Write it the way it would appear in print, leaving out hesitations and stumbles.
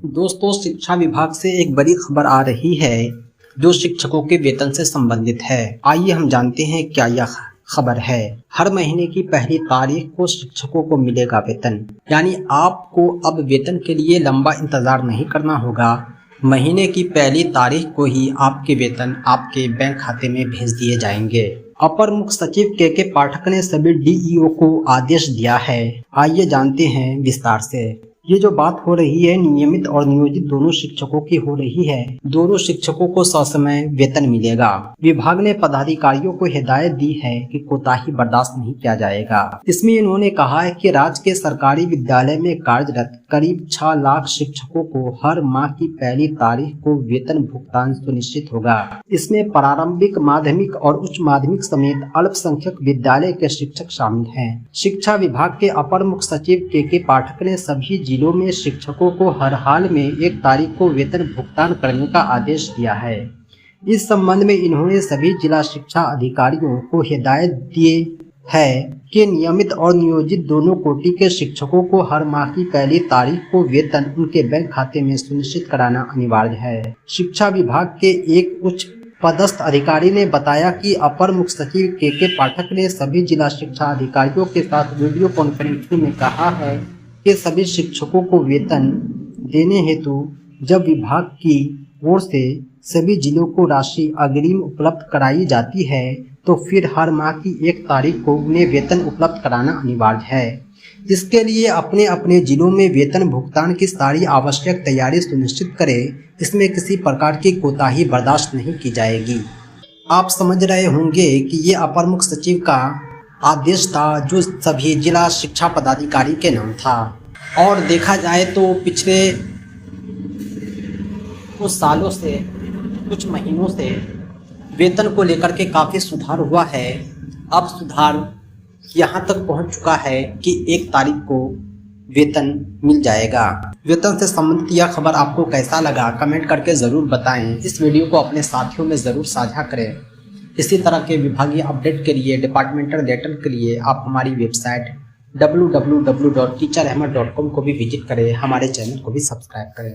दोस्तों, शिक्षा विभाग से एक बड़ी खबर आ रही है जो शिक्षकों के वेतन से संबंधित है। आइए हम जानते हैं क्या यह खबर है। हर महीने की पहली तारीख को शिक्षकों को मिलेगा वेतन, यानी आपको अब वेतन के लिए लंबा इंतजार नहीं करना होगा। महीने की पहली तारीख को ही आपके वेतन आपके बैंक खाते में भेज दिए जाएंगे। अपर मुख्य सचिव के पाठक ने सभी डीईओ को आदेश दिया है। आइए जानते हैं विस्तार से। ये जो बात हो रही है नियमित और नियोजित दोनों शिक्षकों की हो रही है। दोनों शिक्षकों को ससमय वेतन मिलेगा। विभाग ने पदाधिकारियों को हिदायत दी है कि कोताही बर्दाश्त नहीं किया जाएगा। इसमें इन्होंने कहा है कि राज्य के सरकारी विद्यालय में कार्यरत करीब 6 लाख शिक्षकों को हर माह की पहली तारीख को वेतन भुगतान सुनिश्चित होगा। इसमें प्रारंभिक, माध्यमिक और उच्च माध्यमिक समेत अल्पसंख्यक विद्यालय के शिक्षक शामिल हैं। शिक्षा विभाग के अपर मुख्य सचिव के पाठक ने सभी जिलों में शिक्षकों को हर हाल में 1 तारीख को वेतन भुगतान करने का आदेश दिया है। इस संबंध में इन्होंने सभी जिला शिक्षा अधिकारियों को हिदायत दिए है कि नियमित और नियोजित दोनों कोटि के शिक्षकों को हर माह की पहली तारीख को वेतन उनके बैंक खाते में सुनिश्चित कराना अनिवार्य है। शिक्षा विभाग के एक उच्च पदस्थ अधिकारी ने बताया कि अपर मुख्य सचिव के पाठक ने सभी जिला शिक्षा अधिकारियों के साथ वीडियो कॉन्फ्रेंसिंग में कहा है कि सभी शिक्षकों को वेतन देने हेतु जब विभाग की ओर से सभी जिलों को राशि अग्रिम उपलब्ध कराई जाती है तो फिर हर माह की 1 तारीख को उन्हें वेतन उपलब्ध कराना अनिवार्य है। इसके लिए अपने अपने जिलों में वेतन भुगतान की सारी आवश्यक तैयारी सुनिश्चित करें। इसमें किसी प्रकार की कोताही बर्दाश्त नहीं की जाएगी। आप समझ रहे होंगे कि ये अपर मुख्य सचिव का आदेश था जो सभी जिला शिक्षा पदाधिकारी के नाम था। और देखा जाए तो पिछले कुछ सालों से, कुछ महीनों से वेतन को लेकर के काफ़ी सुधार हुआ है। अब सुधार यहाँ तक पहुँच चुका है कि 1 तारीख को वेतन मिल जाएगा। वेतन से संबंधित यह खबर आपको कैसा लगा कमेंट करके ज़रूर बताएं। इस वीडियो को अपने साथियों में ज़रूर साझा करें। इसी तरह के विभागीय अपडेट के लिए, डिपार्टमेंटल लेटर के लिए आप हमारी वेबसाइट www.teacherahmed.com को भी विजिट करें। हमारे चैनल को भी सब्सक्राइब करें।